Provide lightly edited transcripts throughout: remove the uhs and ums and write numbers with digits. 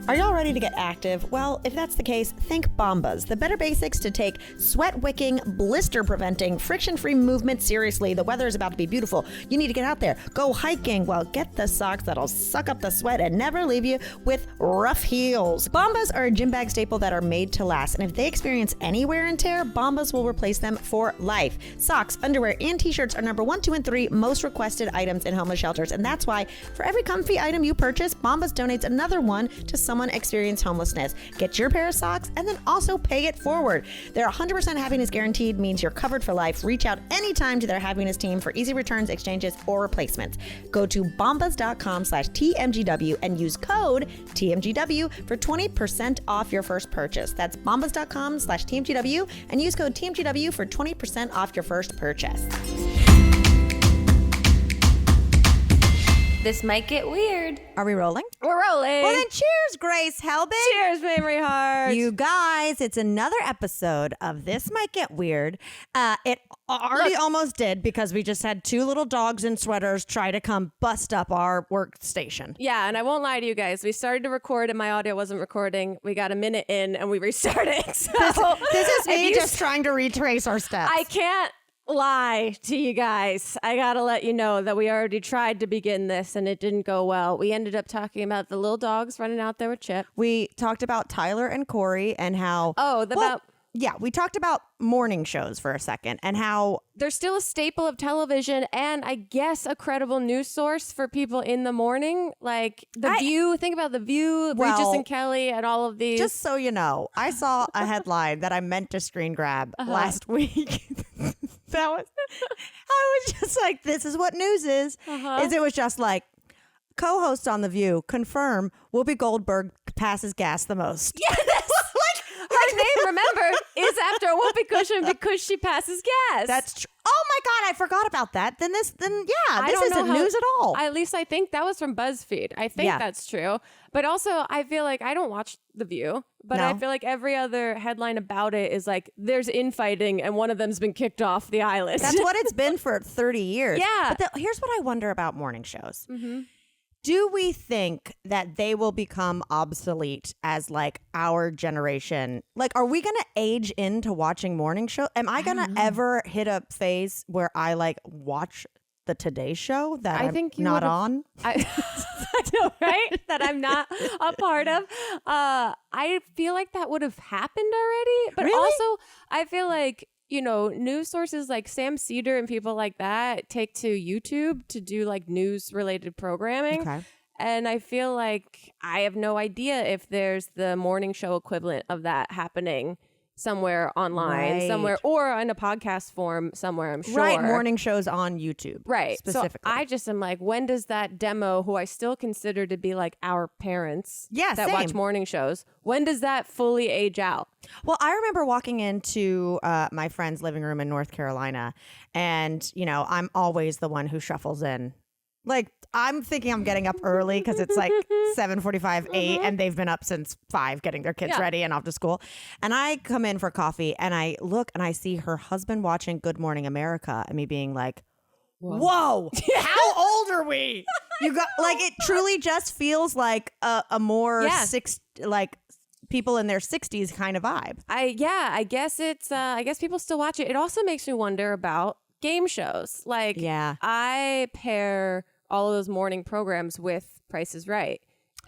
Are y'all ready to get active? Well, if that's the case, think Bombas, the better basics to take sweat-wicking, blister-preventing, friction-free movement seriously. The weather is about to be beautiful. You need to get out there. Go hiking. Well, get the socks that'll suck up the sweat and never leave you with rough heels. Bombas are a gym bag staple that are made to last, and if they experience any wear and tear, Bombas will replace them for life. Socks, underwear, and t-shirts are number 1, 2, and 3 most requested items in homeless shelters, and that's why for every comfy item you purchase, Bombas donates another one to someone experiencing homelessness. Get your pair of socks and then also pay it forward. Their 100% happiness guaranteed means you're covered for life. Reach out anytime to their happiness team for easy returns, exchanges, or replacements. Go to bombas.com/TMGW and use code TMGW for 20% off your first purchase. That's bombas.com/TMGW and use code TMGW for 20% off your first purchase. This might get weird. Are we rolling? We're rolling. Well, then cheers, Grace Helbig. Cheers, Mamrie Hart. You guys, it's another episode of This Might Get Weird. It already almost did because we just had 2 little dogs in sweaters try to come bust up our workstation. Yeah, and I won't lie to you guys. We started to record and my audio wasn't recording. We got a minute in and we restarted. So this is me just trying to retrace our steps. I can't lie to you guys. I gotta let you know that we already tried to begin this and it didn't go well. We ended up talking about the little dogs running out there with Chip. We talked about Tyler and Corey and how... Yeah, we talked about morning shows for a second and how... They're still a staple of television and I guess a credible news source for people in the morning. Like The View, think about The View, Regis and Kelly and all of these. Just so you know, I saw a headline that I meant to screen grab last week. I was just like, this is what news is. Is it was just like, co-hosts on The View confirm Whoopi Goldberg passes gas the most. Yes! Her name, remember, is after a whoopee cushion because she passes gas. That's true. Oh my God, I forgot about that. This isn't news at all. At least I think that was from BuzzFeed. I think that's true. But also, I feel like I don't watch The View, but I feel like every other headline about it is like, there's infighting and one of them's been kicked off the island. That's what it's been for 30 years. Yeah. But here's what I wonder about morning shows. Do we think that they will become obsolete as like our generation? Like, are we going to age into watching morning show? Am I going to ever hit a phase where I like watch the Today Show that I'm not on? I know, right? That I'm not a part of. I feel like that would have happened already. But also, I feel like, you know, news sources like Sam Cedar and people like that take to YouTube to do like news related programming. Okay. And I feel like I have no idea if there's the morning show equivalent of that happening somewhere online, somewhere, or in a podcast form somewhere, I'm sure. Right, morning shows on YouTube. Right. Specifically. So I just am like, when does that demo, who I still consider to be like our parents that watch morning shows, when does that fully age out? Well, I remember walking into my friend's living room in North Carolina, and, you know, I'm always the one who shuffles in. Like, I'm thinking I'm getting up early because it's like 7:45, 8, and they've been up since 5 getting their kids ready and off to school. And I come in for coffee and I look and I see her husband watching Good Morning America and me being like, whoa, how old are we? You got like, it truly just feels like a more like people in their 60s kind of vibe. I guess it's I guess people still watch it. It also makes me wonder about game shows. Like, I pair all of those morning programs with Price is Right.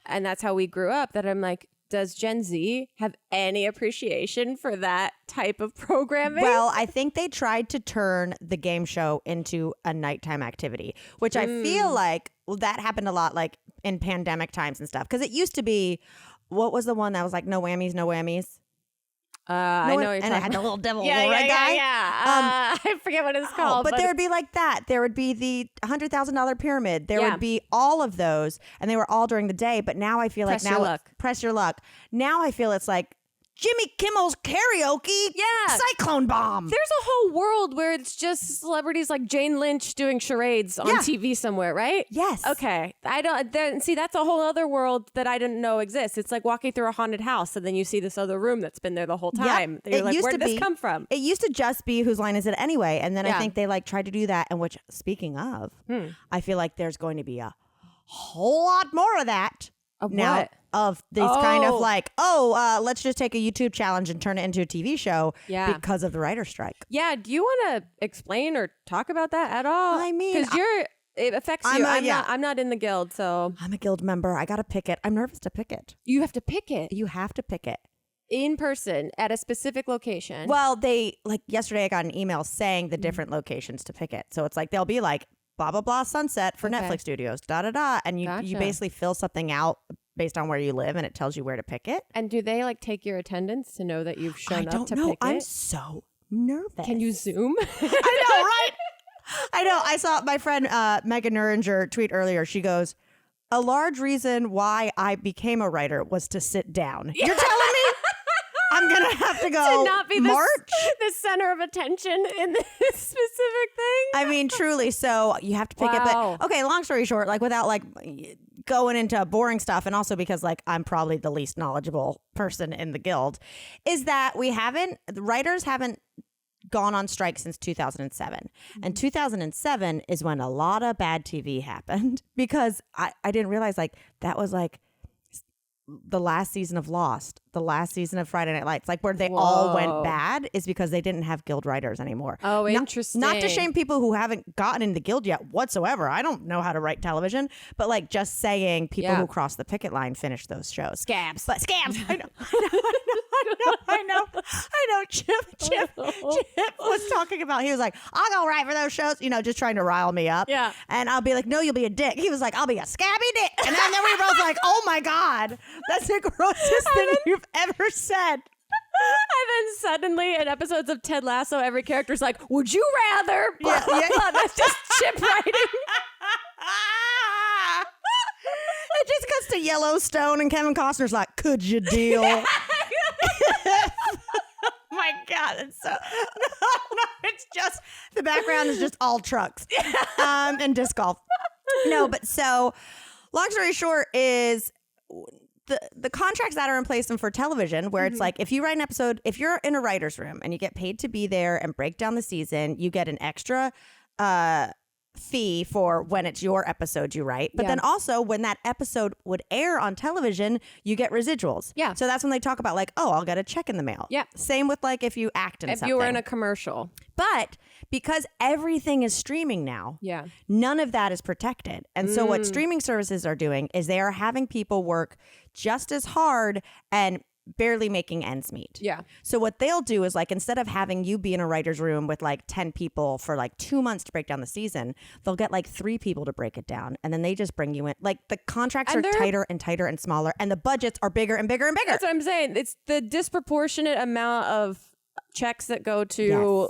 And that's how we grew up, that I'm like, does Gen Z have any appreciation for that type of programming? Well, I think they tried to turn the game show into a nighttime activity, which I feel like that happened a lot like in pandemic times and stuff. Because it used to be, what was the one that was like no whammies, no whammies? I know, and it had the little devil red guy. I forget what it's called. But there would be like that. There would be the $100,000 pyramid. There would be all of those, and they were all during the day. But now I feel Press like press your luck. Now I feel it's like Jimmy Kimmel's karaoke. Cyclone bomb. There's a whole world where it's just celebrities like Jane Lynch doing charades on TV somewhere, right? Yes. Okay. See, that's a whole other world that I didn't know exists. It's like walking through a haunted house and then you see this other room that's been there the whole time. Yep. You're like, where did this come from? It used to just be Whose Line Is It Anyway? And then I think they like tried to do that. And which, speaking of, I feel like there's going to be a whole lot more of that. What? of these kind of like, let's just take a YouTube challenge and turn it into a TV show because of the writer's strike. Yeah. Do you want to explain or talk about that at all? I mean, because it affects you. I'm not in the guild, so I'm a guild member. I got to pick it. I'm nervous to pick it. You have to pick it. You have to pick it. In person at a specific location. Well, they like yesterday I got an email saying the different locations to pick it. So it's like they'll be like blah blah blah sunset for Netflix studios, da da da, and you basically fill something out based on where you live and it tells you where to pick it. And do they like take your attendance to know that you've shown up to pick it? I'm so nervous. Can you Zoom? I know, right? I know. I saw my friend Megan Nuringer tweet earlier. She goes, "A large reason why I became a writer was to sit down." You're telling me I'm going to have to go to not be the center of attention in this specific thing? I mean, truly. So you have to pick it. But okay, long story short, like without like going into boring stuff, and also because like I'm probably the least knowledgeable person in the guild, is that the writers haven't gone on strike since 2007. And 2007 is when a lot of bad TV happened, because I didn't realize like that was like the last season of Lost, the last season of Friday Night Lights, like where they all went bad is because they didn't have guild writers anymore. Oh, interesting. Not to shame people who haven't gotten in the guild yet whatsoever. I don't know how to write television, but like just saying people who cross the picket line finish those shows. Scabs. But scabs. I know. Chip was talking about, he was like, I'll go write for those shows, just trying to rile me up. Yeah. And I'll be like, no, you'll be a dick. He was like, I'll be a scabby dick. And then we were both like, oh my God, that's the grossest thing you've ever said. And then suddenly in episodes of Ted Lasso, every character's like, would you rather? Blah, blah, blah. That's just Chip writing. It just cuts to Yellowstone and Kevin Costner's like, could you deal? Oh my God, it's so no, it's just the background is just all trucks and disc golf. No, but so long story short is the contracts that are in place for television, where it's like if you write an episode, if you're in a writer's room and you get paid to be there and break down the season, you get an extra fee for when it's your episode you write. But then also when that episode would air on television, you get residuals. Yeah. So that's when they talk about like, oh, I'll get a check in the mail. Yeah. Same with like if you act in something. If you were in a commercial. But because everything is streaming now, none of that is protected. And so what streaming services are doing is they are having people work just as hard and barely making ends meet. Yeah. So what they'll do is like, instead of having you be in a writer's room with like 10 people for like 2 months to break down the season, they'll get like 3 people to break it down. And then they just bring you in. Like the contracts are tighter and tighter and smaller, and the budgets are bigger and bigger and bigger. That's what I'm saying. It's the disproportionate amount of checks that go to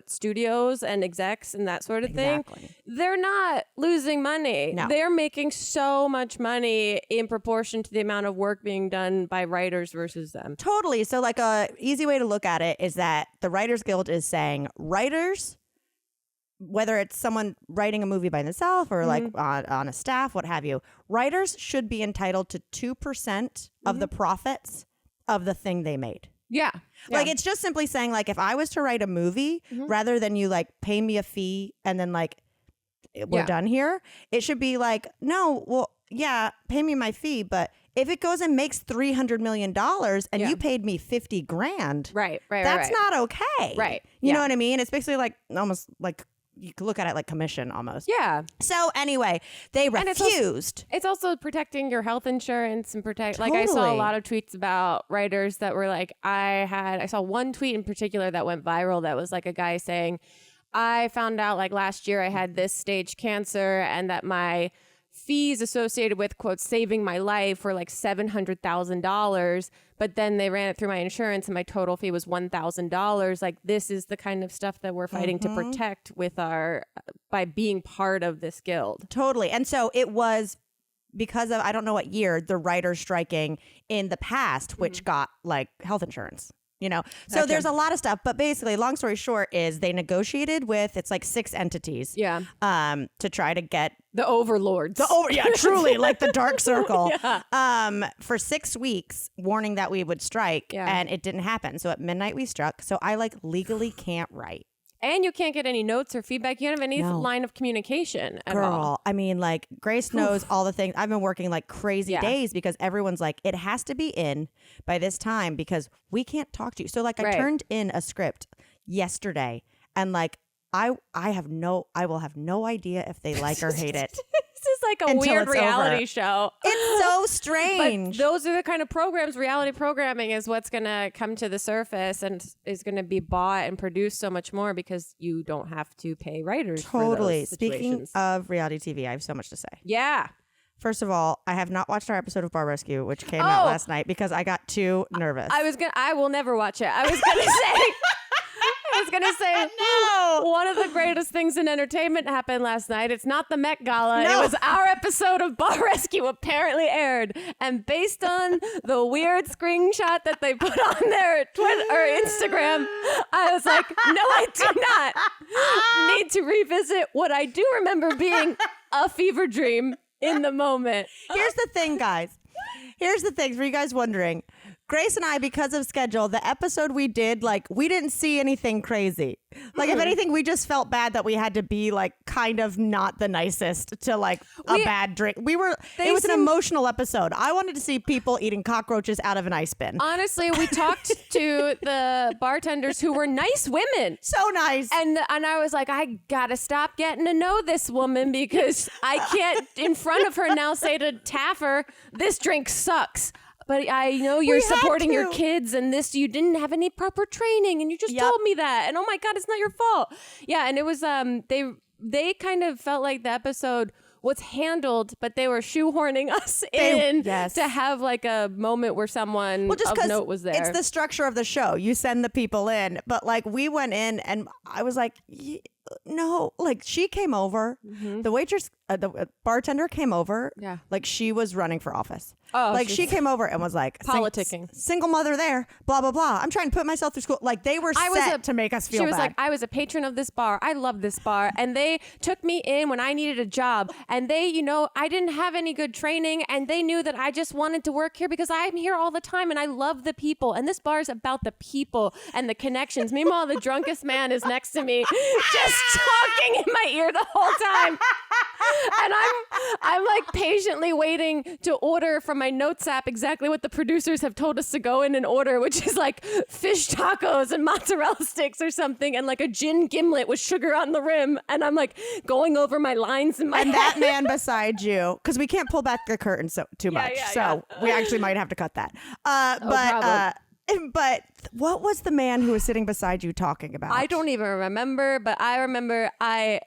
studios and execs and that sort of thing. They're not losing money. No. They're making so much money in proportion to the amount of work being done by writers versus them. Totally. So like a easy way to look at it is that the Writers Guild is saying writers, whether it's someone writing a movie by themselves or like on a staff, what have you, writers should be entitled to 2% of the profits of the thing they made. Yeah. Like it's just simply saying like, if I was to write a movie, rather than you like pay me a fee and then like we're done here, it should be like, no, well, yeah, pay me my fee, but if it goes and makes $300 million and you paid me 50 grand, that's not okay. Right. You know what I mean? It's basically like almost like you could look at it like commission almost. Yeah. So anyway, they refused. It's also protecting your health insurance and like I saw a lot of tweets about writers that were like, I saw one tweet in particular that went viral that was like a guy saying, I found out like last year I had this stage cancer and that my fees associated with, quote, saving my life were like $700,000, but then they ran it through my insurance and my total fee was $1,000. Like this is the kind of stuff that we're fighting to protect with by being part of this guild. Totally. And so it was because of, I don't know what year, the writers striking in the past, which got like health insurance. So there's a lot of stuff, but basically long story short is they negotiated with, it's like 6 entities to try to get the overlords, truly like the dark circle, for 6 weeks warning that we would strike and it didn't happen. So at midnight we struck. So I like legally can't write. And you can't get any notes or feedback. You don't have any line of communication at all. Girl, I mean, like, Grace knows all the things. I've been working like crazy days because everyone's like, it has to be in by this time because we can't talk to you. So like I turned in a script yesterday and like I will have no idea if they like or hate it. This is like a weird reality show. It's so strange. But those are the kind of programs, reality programming is what's going to come to the surface and is going to be bought and produced so much more because you don't have to pay writers for those Speaking of reality TV, I have so much to say. Yeah. First of all, I have not watched our episode of Bar Rescue, which came out last night because I got too nervous. I will never watch it. I was going to say, no. One of the greatest things in entertainment happened last night. It's not the Met Gala. No. It was our episode of Bar Rescue apparently aired. And based on the weird screenshot that they put on their Twitter or Instagram, I was like, no, I do not need to revisit what I do remember being a fever dream in the moment. Here's the thing, guys. Here's the thing for you guys wondering. Grace and I, because of schedule, the episode we did, like, we didn't see anything crazy. Like, if anything, we just felt bad that we had to be, like, kind of not the nicest to, like, a bad drink. It was an emotional episode. I wanted to see people eating cockroaches out of an ice bin. Honestly, we talked to the bartenders who were nice women. So nice. And I was like, I gotta stop getting to know this woman because I can't, in front of her now, say to Taffer, this drink sucks. But I know you're supporting your kids and this, you didn't have any proper training and you just told me that. And oh my God, it's not your fault. Yeah. And it was, they kind of felt like the episode was handled, but they were shoehorning us in to have like a moment where someone of note was there. It's the structure of the show. You send the people in, but like we went in and I was like, no, like she came over, the waitress, the bartender came over. Yeah. Like she was running for office. Oh, like she came over and was like politicking. Single mother there, blah, blah, blah. I'm trying to put myself through school. Like they were set to make us feel bad. She was like, I was a patron of this bar. I love this bar. And they took me in when I needed a job. And they, you know, I didn't have any good training. And they knew that I just wanted to work here because I'm here all the time. And I love the people. And this bar is about the people and the connections. Meanwhile, the drunkest man is next to me just talking in my ear the whole time. And I'm like patiently waiting to order from my notes app exactly what the producers have told us to go in and order, which is like fish tacos and mozzarella sticks or something, and like a gin gimlet with sugar on the rim. And I'm like going over my lines in my head. And that man beside you, because we can't pull back the curtain too much, we actually might have to cut that. But what was the man who was sitting beside you talking about? I don't even remember, but I remember I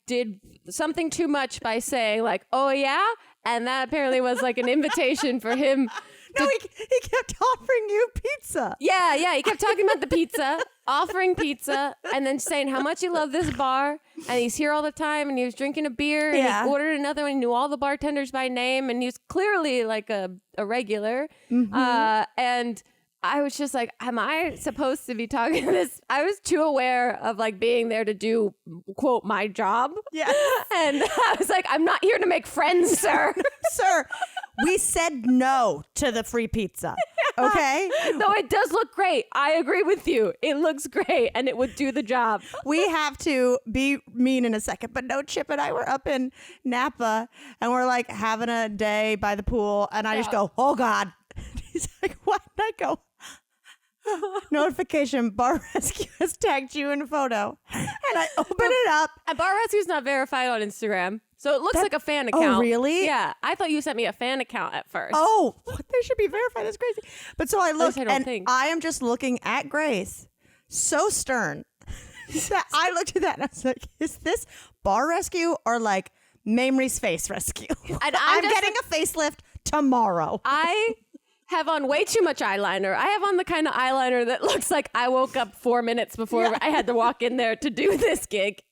did something too much by saying like, oh yeah? And that apparently was like an invitation for him. No, he kept offering you pizza. Yeah. He kept talking about the pizza, offering pizza, and then saying how much he loved this bar. And he's here all the time, and he was drinking a beer, and he ordered another one. He knew all the bartenders by name, and he was clearly like a regular. Mm-hmm. And I was just like, am I supposed to be talking this? I was too aware of like being there to do, quote, my job. Yeah. And I was like, I'm not here to make friends, sir. Sir, we said no to the free pizza. Okay? No, it does look great. I agree with you. It looks great and it would do the job. We have to be mean in a second. But no, Chip and I were up in Napa and we're like having a day by the pool. And I just go, oh God. He's like, what? And I go, notification, Bar Rescue has tagged you in a photo. And I open it up. And Bar Rescue's not verified on Instagram. So it looks like a fan account. Oh, really? Yeah. I thought you sent me a fan account at first. Oh, they should be verified. That's crazy. But so I look I am just looking at Grace, so stern. I looked at that and I was like, is this Bar Rescue or like Mamrie's face rescue? And I'm getting a facelift tomorrow. I have on way too much eyeliner. I have on the kind of eyeliner that looks like I woke up 4 minutes before I had to walk in there to do this gig.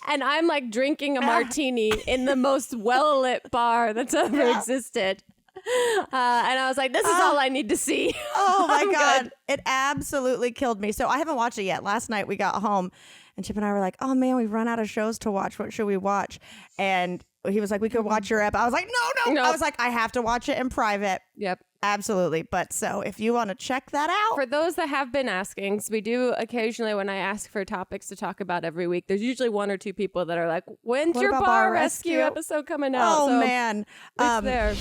And I'm like drinking a martini in the most well-lit bar that's ever existed. And I was like, this is all I need to see. Oh my God. It absolutely killed me. So I haven't watched it yet. Last night we got home and Chip and I were like, oh man, we've run out of shows to watch. What should we watch? And he was like, we could watch your app. I was like, no. I was like, I have to watch it in private. Yep. Absolutely. But so if you want to check that out. For those that have been asking, 'cause we do occasionally, when I ask for topics to talk about every week, there's usually one or two people that are like, when's your bar rescue episode coming out? Oh, man. It's there.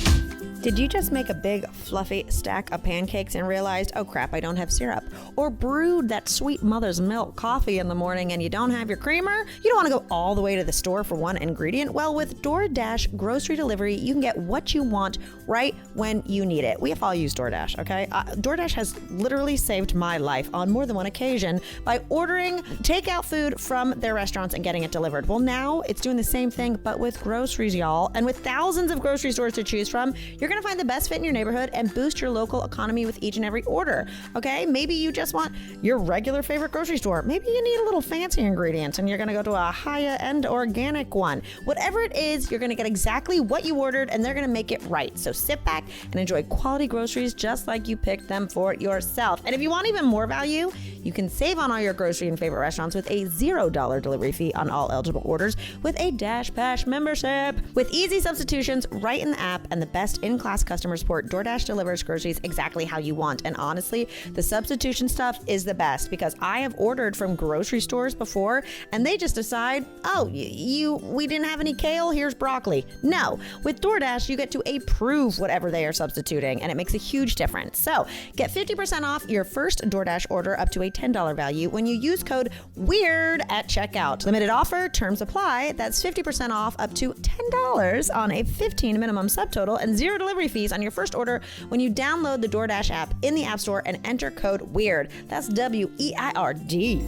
Did you just make a big fluffy stack of pancakes and realized, oh crap, I don't have syrup? Or brewed that sweet mother's milk coffee in the morning and you don't have your creamer? You don't want to go all the way to the store for one ingredient? Well, with DoorDash grocery delivery, you can get what you want right when you need it. We have all used DoorDash, okay? DoorDash has literally saved my life on more than one occasion by ordering takeout food from their restaurants and getting it delivered. Well, now it's doing the same thing, but with groceries, y'all. And with thousands of grocery stores to choose from, you're going to find the best fit in your neighborhood and boost your local economy with each and every order, okay? Maybe you just want your regular favorite grocery store. Maybe you need a little fancy ingredients and you're going to go to a higher-end organic one. Whatever it is, you're going to get exactly what you ordered and they're going to make it right. So sit back and enjoy quality groceries just like you picked them for yourself. And if you want even more value, you can save on all your grocery and favorite restaurants with a $0 delivery fee on all eligible orders with a Dash Pass membership. With easy substitutions right in the app and the best in-class customer support, DoorDash delivers groceries exactly how you want. And honestly, the substitution stuff is the best because I have ordered from grocery stores before and they just decide, oh, we didn't have any kale, here's broccoli. No, with DoorDash, you get to approve whatever they are substituting and it makes a huge difference. So get 50% off your first DoorDash order up to a $10 value when you use code WEIRD at checkout. Limited offer, terms apply. That's 50% off up to $10 on a 15 minimum subtotal and zero delivery fees on your first order when you download the DoorDash app in the App Store and enter code WEIRD. That's WEIRD.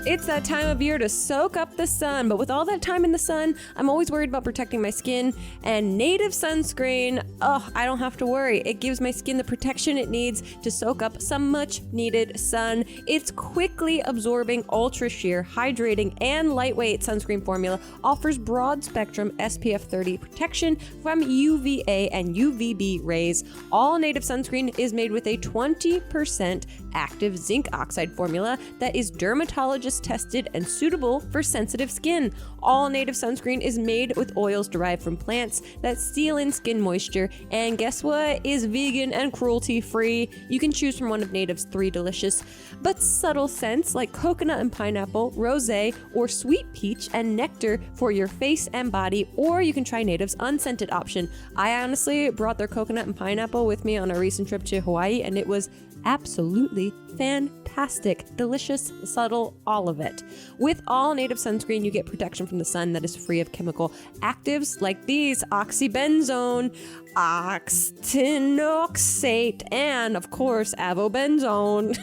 It's that time of year to soak up the sun, but with all that time in the sun, I'm always worried about protecting my skin, and Native Sunscreen, I don't have to worry. It gives my skin the protection it needs to soak up some much needed sun. Its quickly absorbing, ultra sheer, hydrating, and lightweight sunscreen formula offers broad spectrum SPF 30 protection from UVA and UVB rays. All Native Sunscreen is made with a 20% active zinc oxide formula that is dermatologist tested and suitable for sensitive skin. All Native Sunscreen is made with oils derived from plants that seal in skin moisture, and guess what? Is vegan and cruelty free. You can choose from one of Native's 3 delicious but subtle scents like coconut and pineapple, rosé, or sweet peach and nectar for your face and body, or you can try Native's unscented option. I honestly brought their coconut and pineapple with me on a recent trip to Hawaii, and it was absolutely fantastic, delicious, subtle, all of it. With all Native Sunscreen, you get protection from the sun that is free of chemical actives like these: oxybenzone, octinoxate, and of course avobenzone.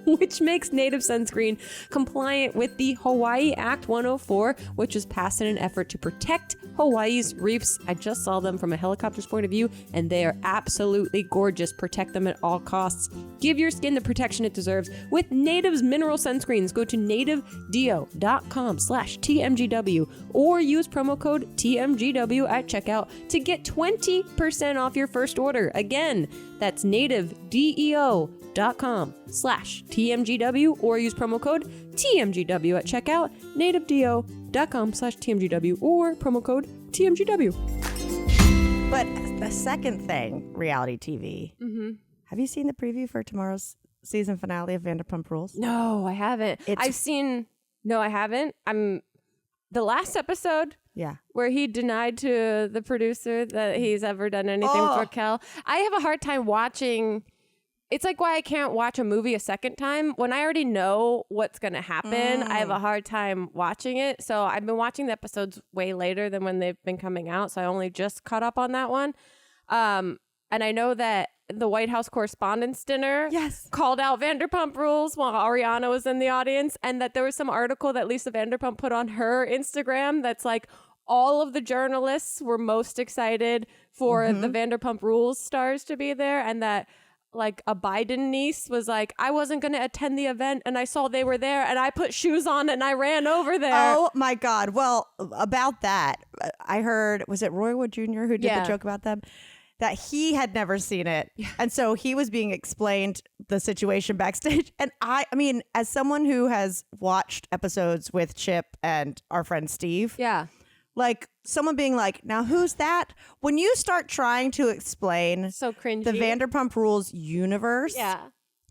Which makes Native Sunscreen compliant with the Hawaii Act 104, which was passed in an effort to protect Hawaii's reefs. I just saw them from a helicopter's point of view, and they are absolutely gorgeous. Protect them at all costs. Give your skin the protection it deserves with Native's mineral sunscreens. Go to nativedeo.com/TMGW or use promo code TMGW at checkout to get 20% off your first order. Again, that's nativedeo.com/TMGW or use promo code TMGW at checkout. nativedeo.com/TMGW or promo code TMGW. But the second thing, reality TV. Mm-hmm. Have you seen the preview for tomorrow's season finale of Vanderpump Rules? No, I haven't. No, I haven't. The last episode. Yeah. Where he denied to the producer that he's ever done anything with Raquel. I have a hard time watching. It's like why I can't watch a movie a second time. When I already know what's going to happen, I have a hard time watching it. So I've been watching the episodes way later than when they've been coming out. So I only just caught up on that one. And I know that the White House Correspondents' Dinner called out Vanderpump Rules while Ariana was in the audience. And that there was some article that Lisa Vanderpump put on her Instagram that's like, all of the journalists were most excited for the Vanderpump Rules stars to be there, and that like a Biden niece was like, I wasn't going to attend the event and I saw they were there and I put shoes on and I ran over there. Oh my God. Well, about that, I heard, was it Roy Wood Jr. who did the joke about them? That he had never seen it. Yeah. And so he was being explained the situation backstage. And I mean, as someone who has watched episodes with Chip and our friend Steve. Yeah. Like someone being like, now who's that? When you start trying to explain So cringy. the Vanderpump Rules universe,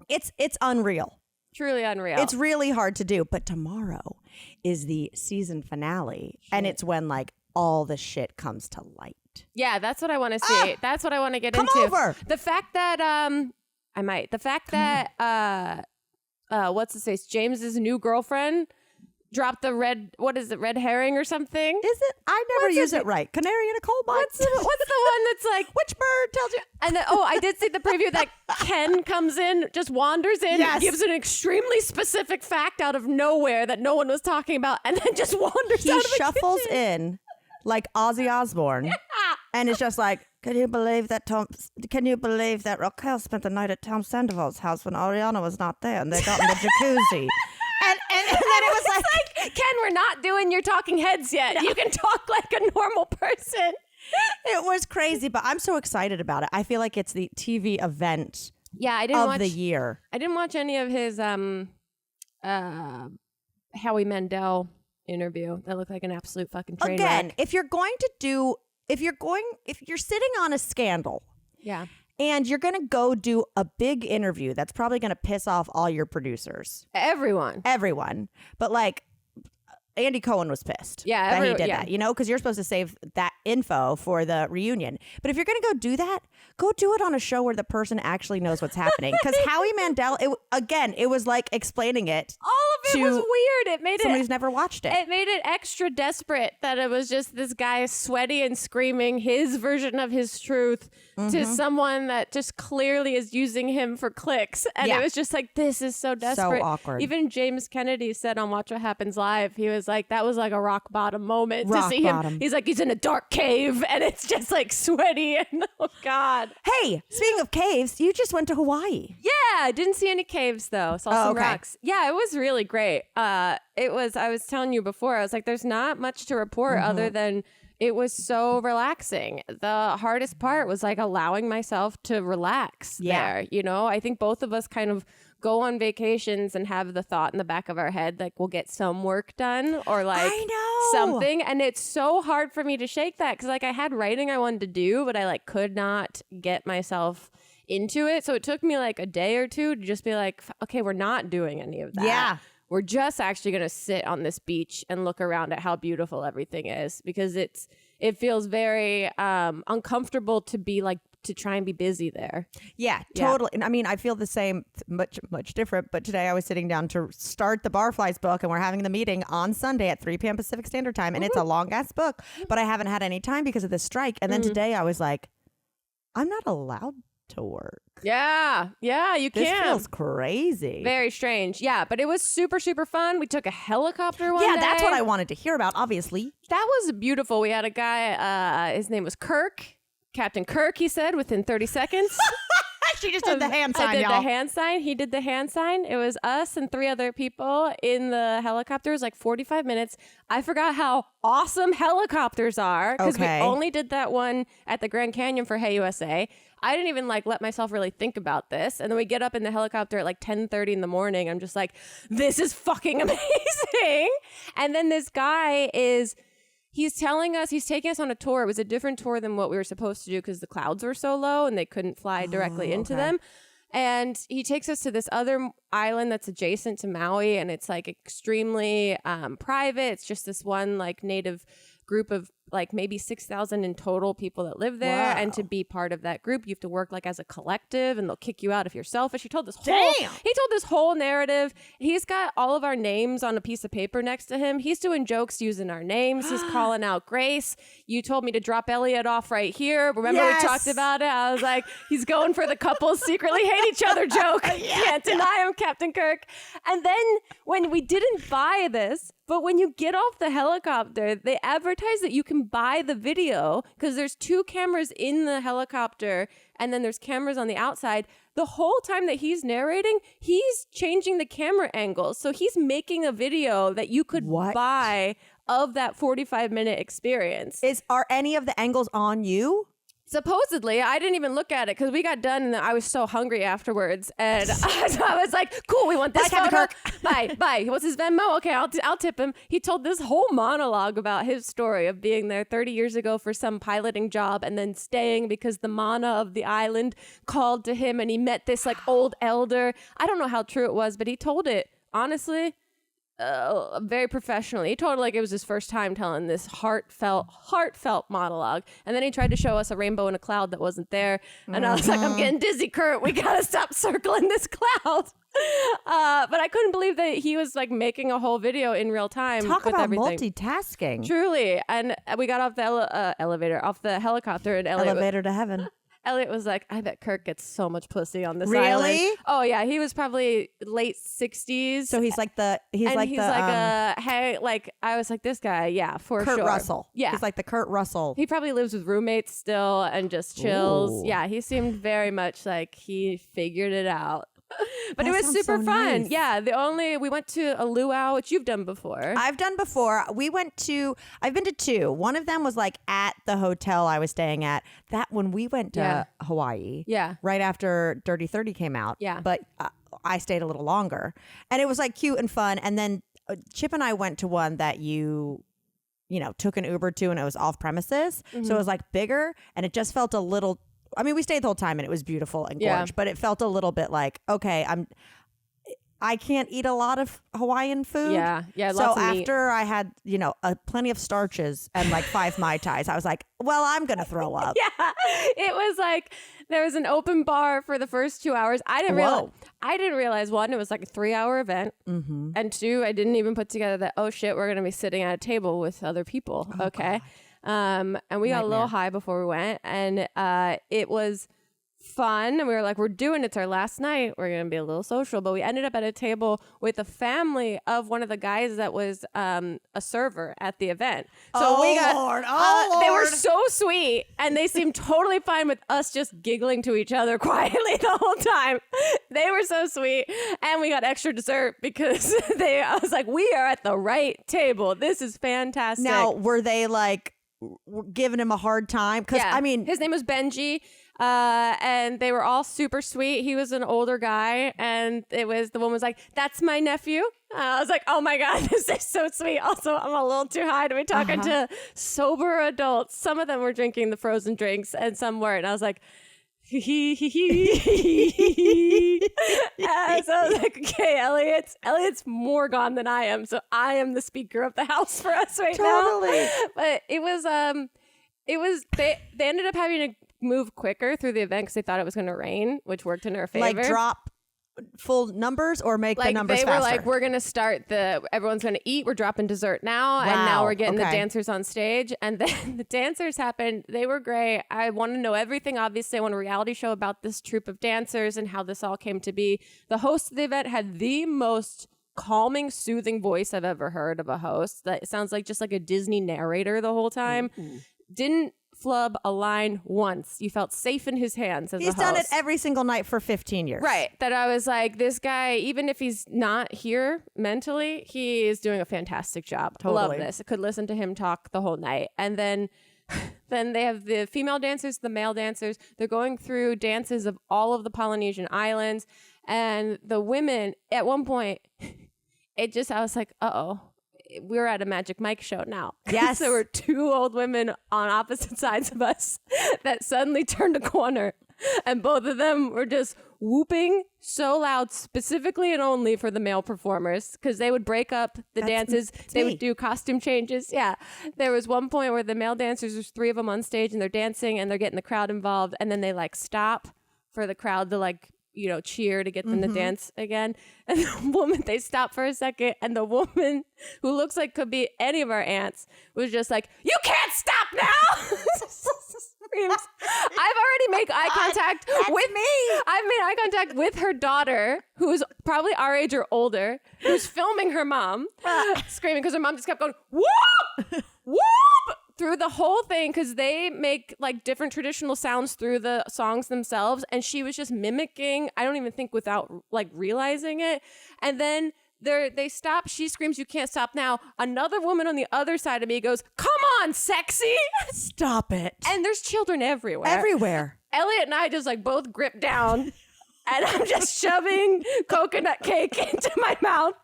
it's unreal. Truly unreal. It's really hard to do. But tomorrow is the season finale. And it's when like all the shit comes to light. Yeah, that's what I want to see. That's what I want to get come into. Over. The fact that I might. The fact that what's his face? James's new girlfriend dropped the red herring or something? Is it? I never use it right. Canary in a coal mine. What's the one that's like which bird tells you? And then, I did see the preview that Ken comes in, just wanders in, gives an extremely specific fact out of nowhere that no one was talking about, and then just wanders out of the shuffles kitchen. in like Ozzy Osbourne, and it's just like, can you believe that Raquel spent the night at Tom Sandoval's house when Ariana was not there, and they got in the jacuzzi. And then it was like, Ken, we're not doing your talking heads yet. No. You can talk like a normal person. It was crazy, but I'm so excited about it. I feel like it's the TV event of the year. I didn't watch any of his Howie Mandel interview. That looked like an absolute fucking train wreck. If you're sitting on a scandal. Yeah. And you're going to go do a big interview that's probably going to piss off all your producers. Everyone. But like Andy Cohen was pissed that he did that, because you're supposed to save that info for the reunion. But if you're going to go do that, go do it on a show where the person actually knows what's happening. Because Howie Mandel, it was like explaining it. All of it was weird. It made somebody who's never watched it. It made it extra desperate that it was just this guy sweaty and screaming his version of his truth to someone that just clearly is using him for clicks. And it was just like, this is so desperate. So awkward. Even James Kennedy said on Watch What Happens Live, he was like, that was like a rock bottom moment to see him. He's like, he's in a dark cave and it's just like sweaty and oh God. Hey, speaking of caves, you just went to Hawaii. Yeah, I didn't see any caves though. Saw some rocks. Yeah, it was really great. I was telling you before, I was like, there's not much to report other than it was so relaxing. The hardest part was like allowing myself to relax there. I think both of us kind of go on vacations and have the thought in the back of our head, like we'll get some work done or like something. And it's so hard for me to shake that because like I had writing I wanted to do, but I like could not get myself into it. So it took me like a day or two to just be like, okay, we're not doing any of that. Yeah. We're just actually going to sit on this beach and look around at how beautiful everything is because it feels very uncomfortable to be like, to try and be busy there. Yeah, totally. And I mean, I feel the same, much different. But today I was sitting down to start the Barflies book and we're having the meeting on Sunday at 3 p.m. Pacific Standard Time. And it's a long ass book, but I haven't had any time because of this strike. And then today I was like, I'm not allowed to work. Yeah, you can. This feels crazy. Very strange. Yeah, but it was super, super fun. We took a helicopter one day. Yeah, that's what I wanted to hear about, obviously. That was beautiful. We had a guy, his name was Kirk. Captain Kirk, he said, within 30 seconds. She just did the hand sign, I did y'all. the hand sign. He did the hand sign. It was us and 3 other people in the helicopter. It was like 45 minutes. I forgot how awesome helicopters are because we only did that one at the Grand Canyon for Hey USA. I didn't even like let myself really think about this. And then we get up in the helicopter at like 10:30 in the morning. I'm just like, this is fucking amazing. And then this guy he's telling us, he's taking us on a tour. It was a different tour than what we were supposed to do because the clouds were so low and they couldn't fly directly into them. And he takes us to this other island that's adjacent to Maui and it's like extremely private. It's just this one like native group of like maybe 6,000 in total people that live there. Wow. And to be part of that group, you have to work like as a collective and they'll kick you out if you're selfish. He told this whole narrative. He's got all of our names on a piece of paper next to him. He's doing jokes using our names. He's calling out Grace. You told me to drop Elliot off right here. Remember we talked about it? I was like, he's going for the couples secretly hate each other joke. Can't deny him, Captain Kirk. And then when we didn't buy this, but when you get off the helicopter, they advertise that you can buy the video because there's 2 cameras in the helicopter and then there's cameras on the outside. The whole time that he's narrating, he's changing the camera angles. So he's making a video that you could buy of that 45-minute experience. Are any of the angles on you? Supposedly, I didn't even look at it because we got done and I was so hungry afterwards. And I was like, cool, we want this photo. Bye. What's his Venmo? Okay, I'll tip him. He told this whole monologue about his story of being there 30 years ago for some piloting job and then staying because the mana of the island called to him and he met this like old elder. I don't know how true it was, but he told it, honestly, very professionally. He told it like it was his first time telling this heartfelt monologue. And then he tried to show us a rainbow in a cloud that wasn't there. And I was like, I'm getting dizzy, Kurt. We gotta stop circling this cloud. But I couldn't believe that he was like making a whole video in real time. Talk with about everything. multitasking. Truly. And we got off the off the helicopter, and Elevator to heaven. Elliot was like, I bet Kirk gets so much pussy on this really? island. Oh yeah, he was probably late 60s. So he's like I was like, this guy, yeah, for Kurt sure. Russell. Yeah. He's like the Kurt Russell. He probably lives with roommates still and just chills. Ooh. Yeah, he seemed very much like he figured it out. But That it was sounds super so fun. nice. Yeah, we went to a luau, which you've done before. I've done before. I've been to two. One of them was like at the hotel I was staying at. That when we went to Hawaii. Yeah. Right after Dirty 30 came out. Yeah. But I stayed a little longer. And it was like cute and fun. And then Chip and I went to one that you took an Uber to, and it was off premises. Mm-hmm. So it was like bigger, and it just felt a little, I mean, we stayed the whole time and it was beautiful and gorgeous, but it felt a little bit like, okay, I can't eat a lot of Hawaiian food. Yeah. So Lots of meat. after I had, plenty of starches and like 5 Mai Tais, I was like, well, I'm going to throw up. Yeah. It was like there was an open bar for the first 2 hours. I didn't realize, one, it was like a 3-hour event. Mm-hmm. And 2, I didn't even put together that, oh shit, we're going to be sitting at a table with other people. Oh, okay. God. And we got a little high before we went, and it was fun. And we were like, it's our last night. We're going to be a little social. But we ended up at a table with a family of one of the guys that was a server at the event. So Lord. They were so sweet, and they seemed totally fine with us just giggling to each other quietly the whole time. They were so sweet. And we got extra dessert because I was like, we are at the right table. This is fantastic. Now, were they like giving him a hard time? Because I mean, his name was Benji. And they were all super sweet. He was an older guy, and the woman was like, that's my nephew. I was like, oh my God, this is so sweet. Also, I'm a little too high to be talking to sober adults. Some of them were drinking the frozen drinks and some weren't. And I was like, so I was like, okay, Elliot's more gone than I am. So I am the speaker of the house for us right now. But it was, they ended up having to move quicker through the event because they thought it was going to rain, which worked in our favor. Like drop full numbers or make the numbers faster? They were like, we're going to start everyone's going to eat. We're dropping dessert now. Wow. And now we're getting the dancers on stage. And then the dancers happened. They were great. I want to know everything. Obviously, I want a reality show about this troupe of dancers and how this all came to be. The host of the event had the most calming, soothing voice I've ever heard of a host. That sounds like just like a Disney narrator the whole time. Mm-hmm. Didn't flub a line once. You felt safe in his hands as a host. He's done it every single night for 15 years. Right. That I was like, this guy, even if he's not here mentally, he is doing a fantastic job. Totally. Love this. I could listen to him talk the whole night. And then they have the female dancers, the male dancers. They're going through dances of all of the Polynesian islands. And the women, at one point, I was like, uh-oh. We're at a Magic Mike show now. Yes. There were 2 old women on opposite sides of us that suddenly turned a corner, and both of them were just whooping so loud, specifically and only for the male performers, because they would break up the dances. They would do costume changes. Yeah. There was one point where the male dancers, there's 3 of them on stage, and they're dancing and they're getting the crowd involved, and then they like stop for the crowd to like, cheer to get them to dance again. And the woman, they stopped for a second, and the woman, who looks like could be any of our aunts, was just like, you can't stop now! Screams. I've already made eye contact with me. I've made eye contact with her daughter, who's probably our age or older, who's filming her mom, screaming because her mom just kept going, whoop! Whoop! Through the whole thing, because they make like different traditional sounds through the songs themselves, and she was just mimicking, I don't even think without like realizing it. And then They stop. She screams, "You can't stop now." Another woman on the other side of me goes, "Come on, sexy." Stop it. And there's children everywhere. Everywhere. Elliot and I just like both grip down and I'm just shoving coconut cake into my mouth.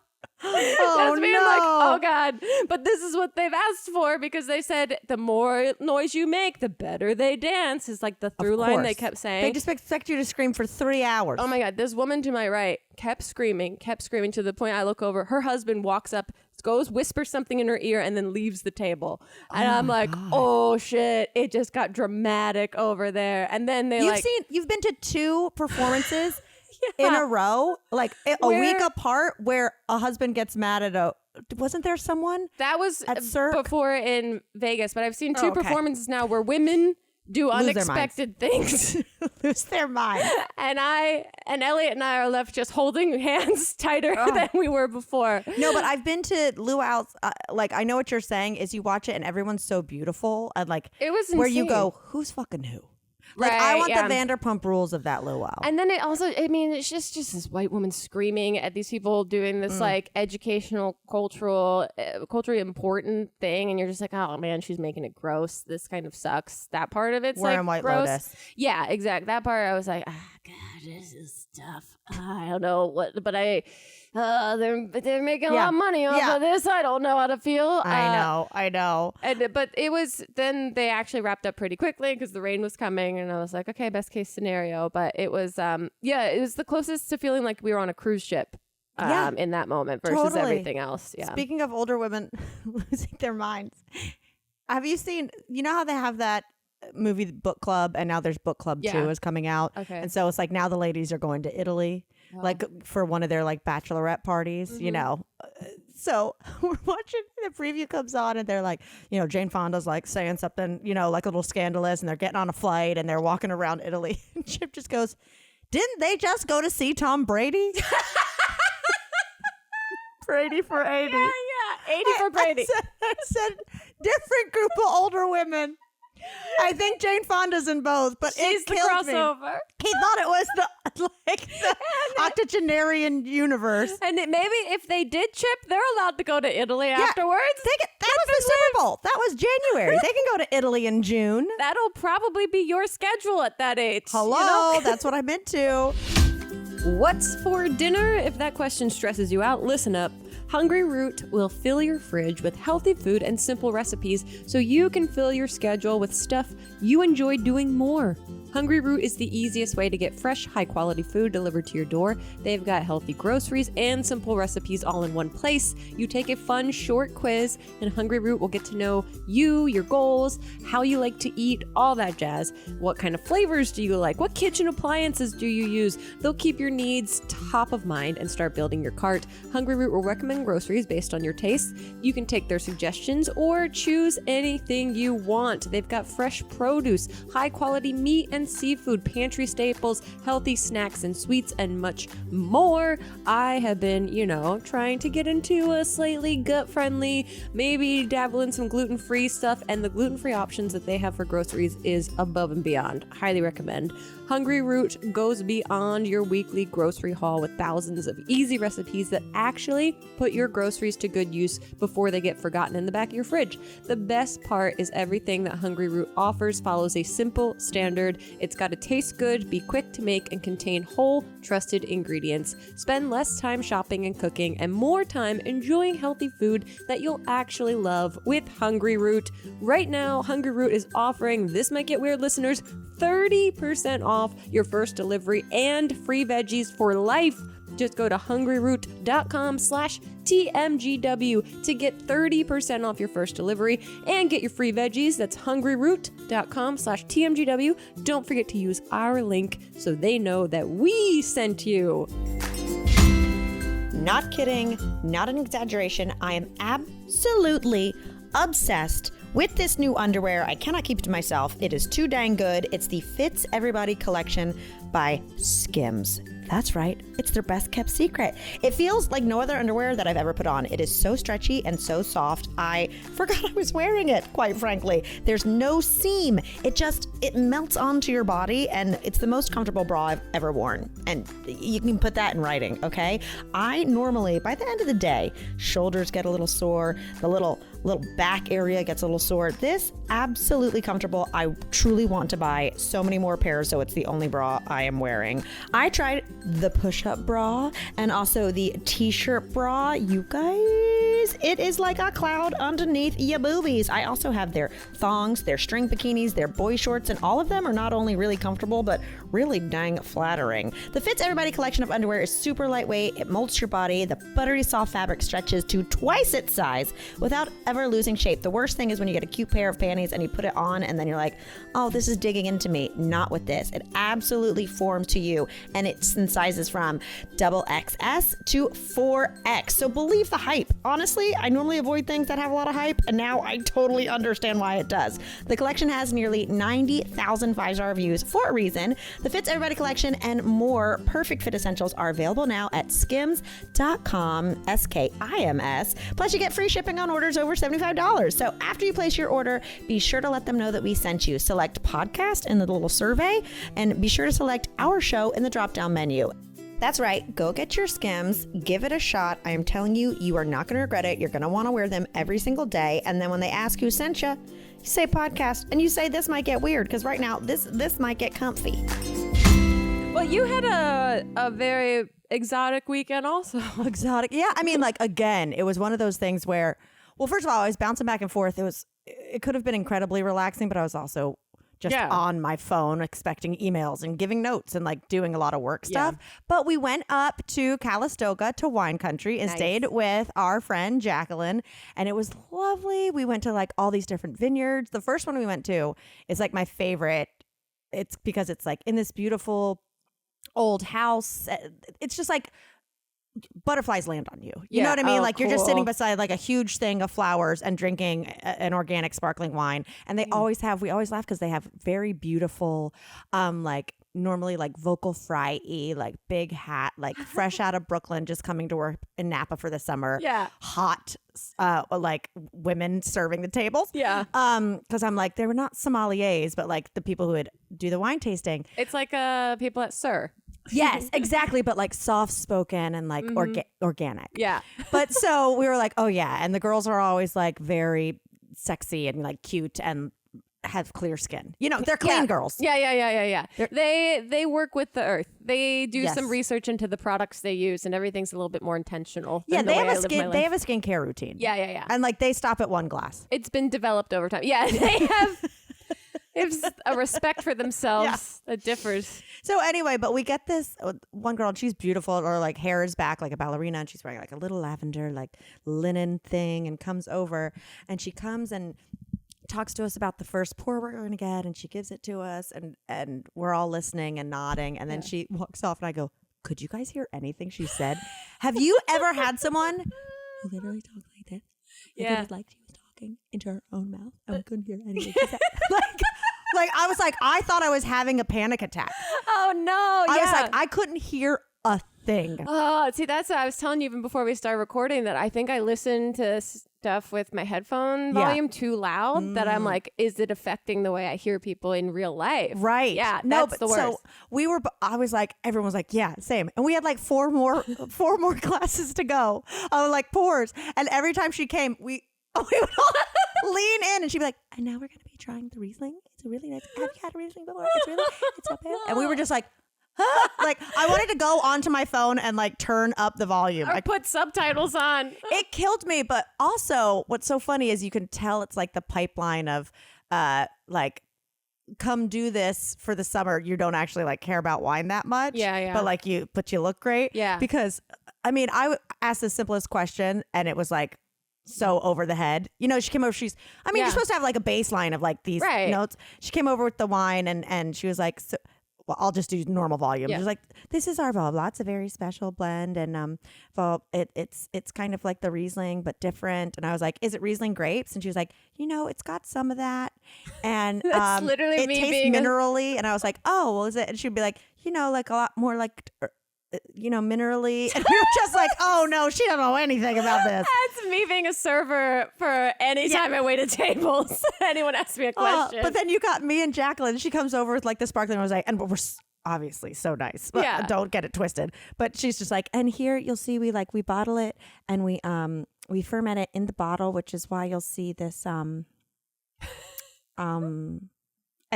Just being like, oh God. But this is what they've asked for because they said the more noise you make, the better they dance is like the through line they kept saying. They just expect you to scream for 3 hours. Oh my God. This woman to my right kept screaming to the point I look over. Her husband walks up, goes, whispers something in her ear, and then leaves the table. And I'm like, oh shit, it just got dramatic over there. And then you've been to 2 performances in a row, like a week apart, where a husband gets mad at wasn't there someone? That was at Cirque? Before in Vegas, but I've seen 2 performances now where women do unexpected things. Lose their mind. And Elliot and I are left just holding hands tighter than we were before. No, but I've been to luau's. Like, I know what you're saying is you watch it and everyone's so beautiful. And like, it was insane. Where you go, who's fucking who? Like, right, I want the Vanderpump Rules of that luau. And then it also, I mean, it's just this white woman screaming at these people doing this like educational, culturally important thing. And you're just like, oh man, she's making it gross. This kind of sucks. That part of it's We're like in White gross. Lotus. Yeah, exactly. That part I was like, God, this is tough. I don't know what, but they're making a lot of money off of this. I don't know how to feel. I know. But it was, then they actually wrapped up pretty quickly because the rain was coming and I was like, okay, best case scenario. But it was, it was the closest to feeling like we were on a cruise ship in that moment versus everything else. Yeah. Speaking of older women losing their minds, have you seen, you know how they have that movie Book Club and now there's Book Club 2 is coming out. Okay. And so it's like now the ladies are going to Italy. Like for one of their like bachelorette parties, you know. So we're watching, the preview comes on and they're like, you know, Jane Fonda's like saying something, you know, like a little scandalous, and they're getting on a flight and they're walking around Italy. And Chip just goes, didn't they just go to see Tom Brady? Brady for 80. Yeah, 80 for Brady. I said different group of older women. I think Jane Fonda's in both, but she's it the killed crossover. Me. He thought it was the octogenarian universe. And maybe if they did Chip, they're allowed to go to Italy afterwards. That was the Super Bowl. That was January. They can go to Italy in June. That'll probably be your schedule at that age. Hello, you know? That's what I meant to. What's for dinner? If that question stresses you out, listen up. Hungryroot will fill your fridge with healthy food and simple recipes so you can fill your schedule with stuff you enjoy doing more. Hungryroot is the easiest way to get fresh, high-quality food delivered to your door. They've got healthy groceries and simple recipes all in one place. You take a fun, short quiz, and Hungryroot will get to know you, your goals, how you like to eat, all that jazz. What kind of flavors do you like? What kitchen appliances do you use? They'll keep your needs top of mind and start building your cart. Hungryroot will recommend groceries based on your tastes. You can take their suggestions or choose anything you want. They've got fresh produce, high-quality meat and seafood, pantry staples, healthy snacks and sweets, and much more. I have been, trying to get into a slightly gut-friendly, maybe dabble in some gluten-free stuff, and the gluten-free options that they have for groceries is above and beyond. Highly recommend. Hungryroot goes beyond your weekly grocery haul with thousands of easy recipes that actually put your groceries to good use before they get forgotten in the back of your fridge. The best part is everything that Hungryroot offers follows a simple standard. It's got to taste good, be quick to make, and contain whole, trusted ingredients. Spend less time shopping and cooking and more time enjoying healthy food that you'll actually love with Hungryroot. Right now, Hungryroot is offering This Might Get Weird listeners 30% off your first delivery and free veggies for life. Just go to hungryroot.com/TMGW to get 30% off your first delivery and get your free veggies. That's hungryroot.com/TMGW. Don't forget to use our link so they know that we sent you. Not kidding, not an exaggeration. I am absolutely obsessed with this new underwear. I cannot keep it to myself. It is too dang good. It's the Fits Everybody collection by Skims. That's right. It's their best kept secret. It feels like no other underwear that I've ever put on. It is so stretchy and so soft. I forgot I was wearing it, quite frankly. There's no seam. It melts onto your body, and it's the most comfortable bra I've ever worn. And you can put that in writing, okay? I normally, by the end of the day, shoulders get a little sore, the little back area gets a little sore. This, absolutely comfortable. I truly want to buy so many more pairs, so it's the only bra I am wearing. I tried the push-up bra and also the t-shirt bra. You guys, it is like a cloud underneath your boobies. I also have their thongs, their string bikinis, their boy shorts, and all of them are not only really comfortable, but really dang flattering. The Fits Everybody collection of underwear is super lightweight. It molds your body. The buttery soft fabric stretches to twice its size without ever losing shape. The worst thing is when you get a cute pair of panties and you put it on and then you're like, oh, this is digging into me. Not with this. It absolutely forms to you, and it's in sizes from XXS to 4X. So believe the hype. Honestly, I normally avoid things that have a lot of hype, and now I totally understand why it does. The collection has nearly 90,000 5-star reviews for a reason. The Fits Everybody collection and more perfect fit essentials are available now at skims.com, SKIMS. Plus, you get free shipping on orders over $75. So after you place your order, be sure to let them know that we sent you. Select podcast in the little survey, and be sure to select our show in the drop-down menu. That's right. Go get your Skims. Give it a shot. I am telling you, you are not going to regret it. You're going to want to wear them every single day. And then when they ask who sent you, you say podcast, and you say this might get weird, because right now this might get comfy. Well, you had a very exotic weekend also. Exotic. Yeah. I mean, like, again, it was one of those things where, well, first of all, I was bouncing back and forth. It could have been incredibly relaxing, but I was also just on my phone expecting emails and giving notes and like doing a lot of work stuff. But we went up to Calistoga to wine country and stayed with our friend Jacqueline, and it was lovely. We went to like all these different vineyards. The first one we went to is like my favorite. It's because it's like in this beautiful old house. It's just like butterflies land on you. You know what I mean? Like you're just sitting beside like a huge thing of flowers and drinking an organic sparkling wine. And we always laugh because they have very beautiful, like normally like vocal fry-y, like big hat, like fresh out of Brooklyn, just coming to work in Napa for the summer. Yeah. Hot, like women serving the tables. Yeah. Because I'm like, they were not sommeliers, but like the people who would do the wine tasting. It's like people at Sir. Yes, exactly. But like soft spoken and like organic. Yeah. But so we were like, oh yeah. And the girls are always like very sexy and like cute and have clear skin. You know, they're clean girls. Yeah. They work with the earth. They do some research into the products they use, and everything's a little bit more intentional. Yeah, they have a skincare routine. Yeah. And like they stop at one glass. It's been developed over time. Yeah, they have it's a respect for themselves that differs. So anyway, but we get this one girl, and she's beautiful. Her like hair is back like a ballerina, and she's wearing like a little lavender like linen thing, and comes over, and she comes and talks to us about the first pour we're going to get, and she gives it to us, and we're all listening and nodding, and then she walks off, and I go, could you guys hear anything she said? Have you ever had someone who literally talked like this? Like it was like she was talking into her own mouth, and we couldn't hear anything she said. Like I was like, I thought I was having a panic attack. Oh no! I was like, I couldn't hear a thing. Oh, see, that's what I was telling you even before we started recording, that I think I listened to stuff with my headphone volume too loud. That I'm like, is it affecting the way I hear people in real life? Right. Yeah. That's the worst. So I was like, everyone was like, yeah, same. And we had like four more classes to go. Like pours. And every time she came, we would all lean in, and she'd be like, and now we're going to be trying the Riesling. It's a really nice. Have you had a Riesling before? It's not bad. And we were just like, like I wanted to go onto my phone and like turn up the volume. Or put subtitles on. It killed me. But also what's so funny is you can tell it's like the pipeline of like, come do this for the summer. You don't actually like care about wine that much. Yeah. But you look great. Yeah. Because I mean, I asked the simplest question, and it was like so over the head. You know, she came over, you're supposed to have like a baseline of like these notes. She came over with the wine, and she was like, well, I'll just do normal volume. Yeah. She's like, this is our blah, blah. It's a very special blend. And it's kind of like the Riesling, but different. And I was like, is it Riesling grapes? And she was like, it's got some of that. And that's literally it me tastes being minerally. And I was like, oh, well, is it? And she'd be like, like a lot more like minerally. And we were just like, oh no, she don't know anything about this. That's me being a server for any time I wait at tables. Anyone asks me a question. But then you got me and Jacqueline. She comes over with like the sparkling rosé, and we're obviously so nice. But don't get it twisted. But she's just like, and here you'll see we bottle it and we ferment it in the bottle, which is why you'll see this and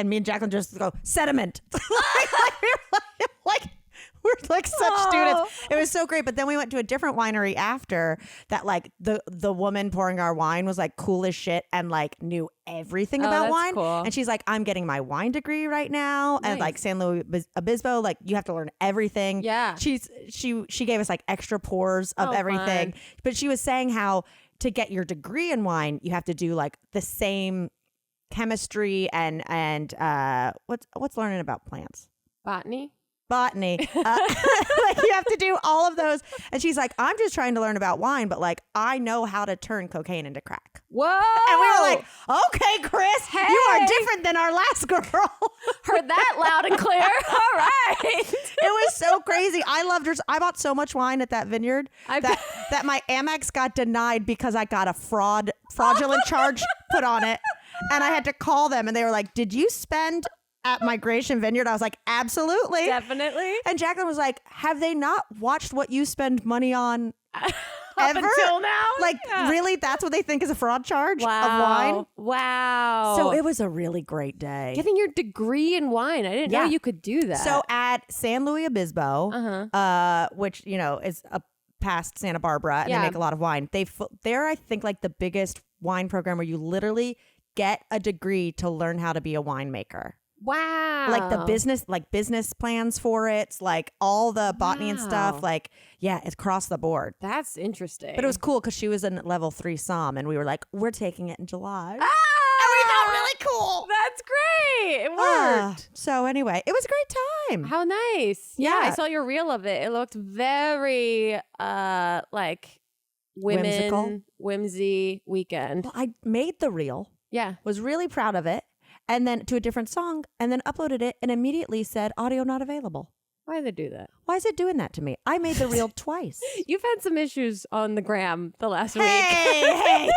me and Jacqueline just go sediment. We're like such students. It was so great. But then we went to a different winery after that. Like the woman pouring our wine was like cool as shit and like knew everything about wine. Cool. And she's like, I'm getting my wine degree right now. Nice. And like San Luis Obispo, like you have to learn everything. Yeah. She gave us like extra pours of everything. Fun. But she was saying how to get your degree in wine, you have to do like the same chemistry and what's learning about plants? Botany. Like you have to do all of those. And she's like, I'm just trying to learn about wine, but like I know how to turn cocaine into crack. Whoa. And we were like, okay, Chris, you are different than our last girl. Heard that loud and clear. All right. It was so crazy. I loved her. I bought so much wine at that vineyard that my Amex got denied because I got a fraudulent charge put on it. And I had to call them and they were like, did you spend at Migration Vineyard? I was like, absolutely. Definitely. And Jacqueline was like, have they not watched what you spend money on Up ever? until now? Like, really? That's what they think is a fraud charge of wine? Wow. So it was a really great day. Getting your degree in wine. I didn't know you could do that. So at San Luis Obispo, which, is a past Santa Barbara, and they make a lot of wine. They're, I think, like the biggest wine program where you literally get a degree to learn how to be a winemaker. Wow. Like the business plans for it, like all the botany and stuff. Like, yeah, it's across the board. That's interesting. But it was cool because she was in level 3 Somm and we were like, we're taking it in July. Ah! And we felt really cool. That's great. It worked. So anyway, it was a great time. How nice. Yeah. I saw your reel of it. It looked very like whimsy weekend. Well, I made the reel. Yeah. Was really proud of it. And then to a different song, and then uploaded it and immediately said audio not available. Why did they do that? Why is it doing that to me? I made the reel twice. You've had some issues on the gram the last week. Hey.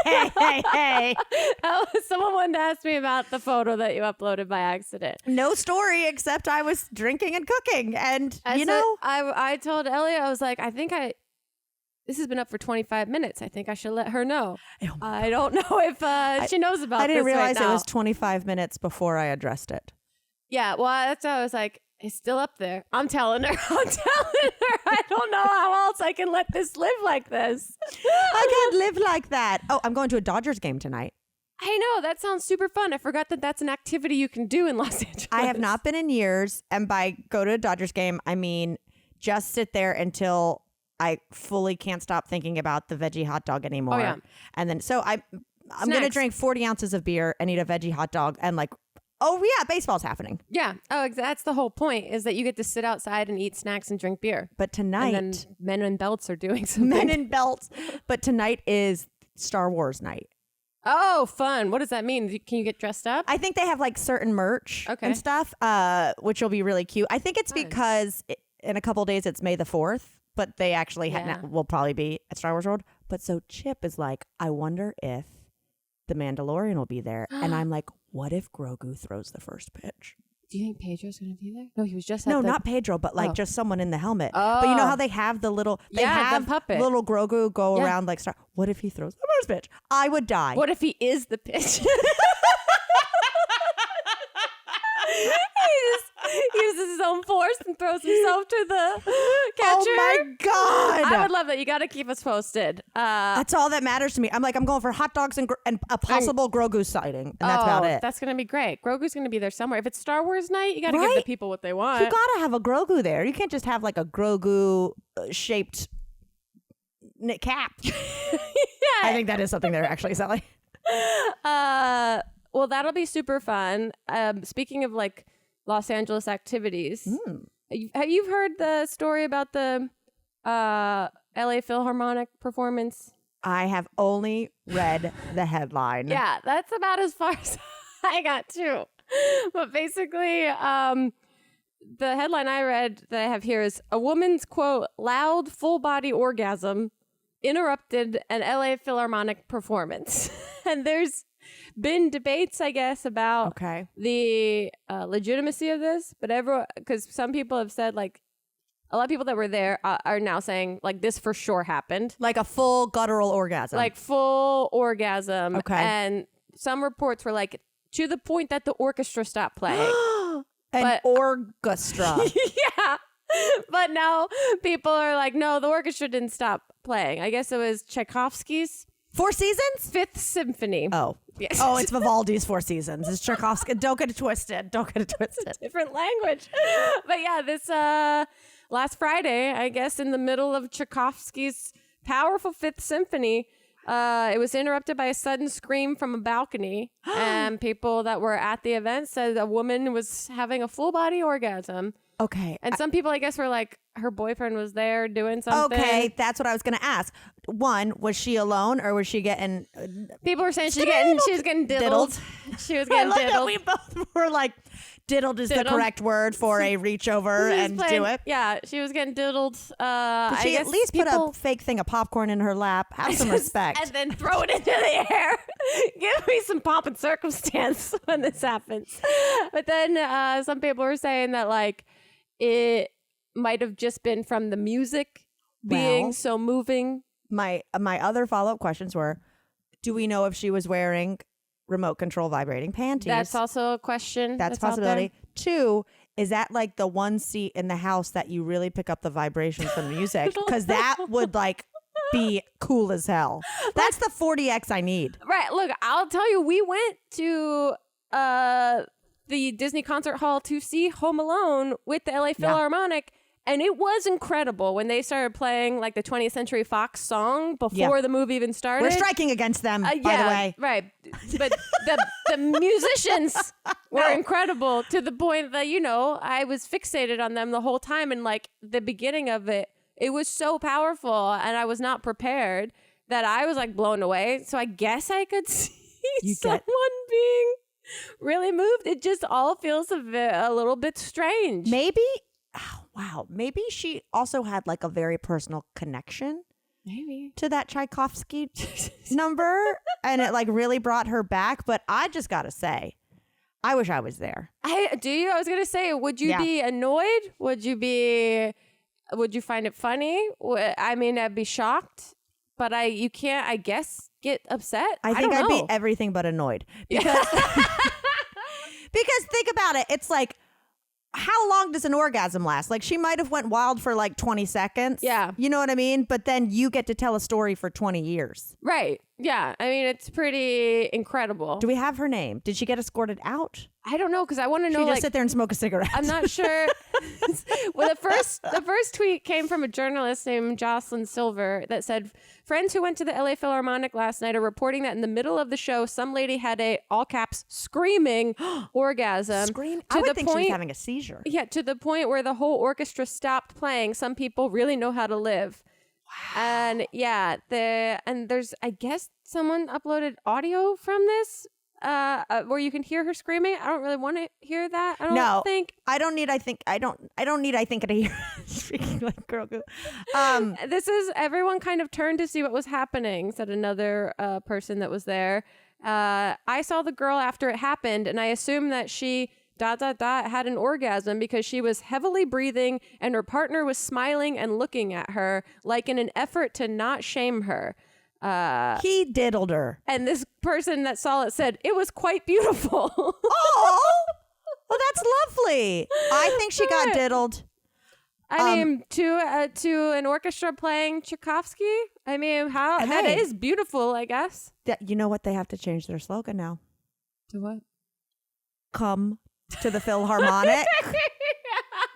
Someone wanted to ask me about the photo that you uploaded by accident. No story except I was drinking and cooking. And, I told Elliot, I was like, this has been up for 25 minutes. I think I should let her know. I don't know if she knows about this. I didn't realize right now. It was 25 minutes before I addressed it. Yeah, well, that's why I was like, it's still up there. I'm telling her. I don't know how else I can let this live like this. I can't live like that. Oh, I'm going to a Dodgers game tonight. I know. That sounds super fun. I forgot that that's an activity you can do in Los Angeles. I have not been in years. And by go to a Dodgers game, I mean just sit there until I fully can't stop thinking about the veggie hot dog anymore. Oh, yeah. And then, so I'm going to drink 40 ounces of beer and eat a veggie hot dog and like, oh yeah, baseball's happening. Yeah. Oh, that's the whole point is that you get to sit outside and eat snacks and drink beer. But tonight. And then men in belts are doing something. Men in belts. But tonight is Star Wars night. Oh, fun. What does that mean? Can you get dressed up? I think they have like certain merch and stuff, which will be really cute. I think it's because in a couple of days it's May the 4th. But they actually will probably be at Star Wars World. But so Chip is like, I wonder if the Mandalorian will be there. And I'm like, what if Grogu throws the first pitch? Do you think Pedro's going to be there? No, he was just not Pedro, but like just someone in the helmet. Oh. But you know how they have the little, the puppet. Little Grogu go around like Star. What if he throws the first pitch? I would die. What if he is the pitch? He uses his own force and throws himself to the catcher. Oh my God. I would love that. You got to keep us posted. That's all that matters to me. I'm going for hot dogs and a possible Grogu sighting. And that's about it. That's going to be great. Grogu's going to be there somewhere. If it's Star Wars night, you got to give the people what they want. You got to have a Grogu there. You can't just have like a Grogu shaped cap. I think that is something they're actually selling. Well, that'll be super fun. Speaking of like Los Angeles activities, have you heard the story about the LA Philharmonic performance? I have only read the headline. Yeah, that's about as far as I got too. But basically, the headline I read that I have here is a woman's, quote, loud full body orgasm interrupted an LA Philharmonic performance. And there's been debates, I guess, about the legitimacy of this. But because some people have said, like, a lot of people that were there are now saying, like, this for sure happened. Like a full guttural orgasm. Like full orgasm. Okay. And some reports were like, to the point that the orchestra stopped playing. An orchestra. Yeah. But now people are like, no, the orchestra didn't stop playing. I guess it was Tchaikovsky's Four Seasons? Fifth Symphony. Oh. Yes. Oh, it's Vivaldi's Four Seasons. It's Tchaikovsky. Don't get it twisted. Different language. But yeah, this last Friday, I guess in the middle of Tchaikovsky's powerful Fifth Symphony, it was interrupted by a sudden scream from a balcony. And people that were at the event said a woman was having a full body orgasm. Okay. And some people, I guess, were like, her boyfriend was there doing something. Okay, that's what I was going to ask. One, was she alone or was she getting... People were saying she was getting diddled. She was getting diddled. We both were like, diddled is the correct word for a reach over and do it. Yeah, she was getting diddled. Did she at least put a fake thing of popcorn in her lap? Have some respect. And then throw it into the air. Give me some pomp and circumstance when this happens. But then some people were saying that, like, it might have just been from the music being so moving. My other follow-up questions were, do we know if she was wearing remote control vibrating panties? That's also a question. That's a possibility. 2, is that like the one seat in the house that you really pick up the vibrations from the music? Because that would like be cool as hell. That's the 40X I need. Right. Look, I'll tell you, we went to the Disney Concert Hall to see Home Alone with the LA Philharmonic. And it was incredible when they started playing like the 20th Century Fox song before the movie even started. We're striking against them, by the way. Right. But the musicians were incredible to the point that, you know, I was fixated on them the whole time. And like the beginning of it, it was so powerful and I was not prepared that I was like blown away. So I guess I could see someone being really moved. It just all feels a little bit strange. Maybe... Oh, wow. Maybe she also had like a very personal connection to that Tchaikovsky number and it like really brought her back. But I just got to say, I wish I was there. I was going to say, would you be annoyed? Would you find it funny? I mean, I'd be shocked, but you can't, I guess, get upset. I think I'd be everything but annoyed because, because think about it. It's like, how long does an orgasm last? Like she might have went wild for like 20 seconds. Yeah. You know what I mean? But then you get to tell a story for 20 years. Right. Yeah. I mean, it's pretty incredible. Do we have her name? Did she get escorted out? I don't know because I want to know. She just sit there and smoke a cigarette. I'm not sure. Well, the first tweet came from a journalist named Jocelyn Silver that said, friends who went to the LA Philharmonic last night are reporting that in the middle of the show, some lady had a, all caps, screaming orgasm. I would think she was having a seizure. Yeah, to the point where the whole orchestra stopped playing. Some people really know how to live. Wow. And yeah, there's, I guess someone uploaded audio from this. Where you can hear her screaming. I don't really want to hear that. I don't think to hear speaking like girl goo. This is everyone kind of turned to see what was happening, said another person that was there. I saw the girl after it happened and I assumed that she ... had an orgasm because she was heavily breathing and her partner was smiling and looking at her like in an effort to not shame her. He diddled her. And this person that saw it said, it was quite beautiful. Oh, well, that's lovely. I think she got diddled. I mean, to an orchestra playing Tchaikovsky. I mean, that is beautiful, I guess. You know what? They have to change their slogan now. To what? Come to the Philharmonic.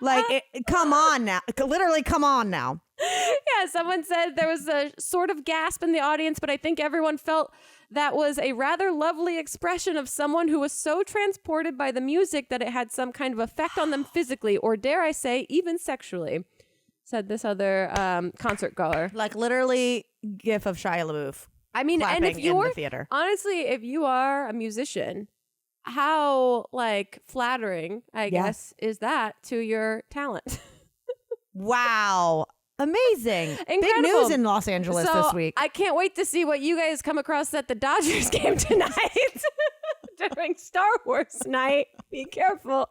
Like, come on now. Literally, come on now. Yeah, someone said there was a sort of gasp in the audience, but I think everyone felt that was a rather lovely expression of someone who was so transported by the music that it had some kind of effect on them physically, or dare I say, even sexually, said this other concert goer. Like literally gif of Shia LaBeouf. I mean, and if you're, in the theater. Honestly, if you are a musician, how like flattering, I guess, is that to your talent? Wow. Amazing. Incredible. Big news in Los Angeles this week. I can't wait to see what you guys come across at the Dodgers game tonight during Star Wars night. Be careful.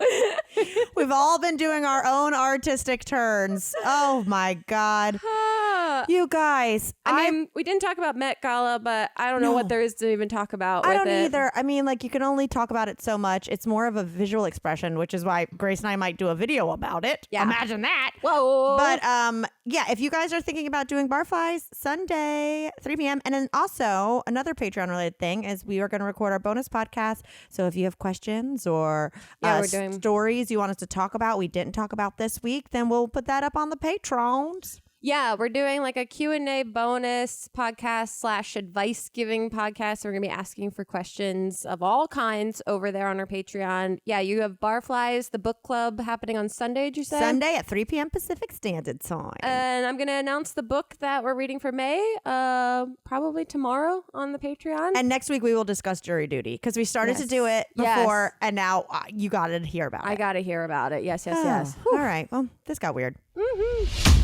We've all been doing our own artistic turns. Oh my God. You guys. I mean, we didn't talk about Met Gala, but I don't know what there is to even talk about with I don't it. either. I mean, like, you can only talk about it so much. It's more of a visual expression, which is why Grace and I might do a video about it. Yeah. Imagine that. Whoa. But yeah, if you guys are thinking about doing Barflies Sunday, 3 p.m. And then also another Patreon related thing is we are going to record our bonus podcast. So if you have questions or stories you want us to talk about, we didn't talk about this week, then we'll put that up on the Patrons. Yeah, we're doing like a Q&A bonus podcast / advice giving podcast. We're going to be asking for questions of all kinds over there on our Patreon. Yeah, you have Barflies, the book club happening on Sunday, did you say? Sunday at 3 p.m. Pacific Standard Time. And I'm going to announce the book that we're reading for May probably tomorrow on the Patreon. And next week we will discuss jury duty because we started to do it before and now you got to hear about it. I got to hear about it. Yes. All right. Well, this got weird. Mm-hmm.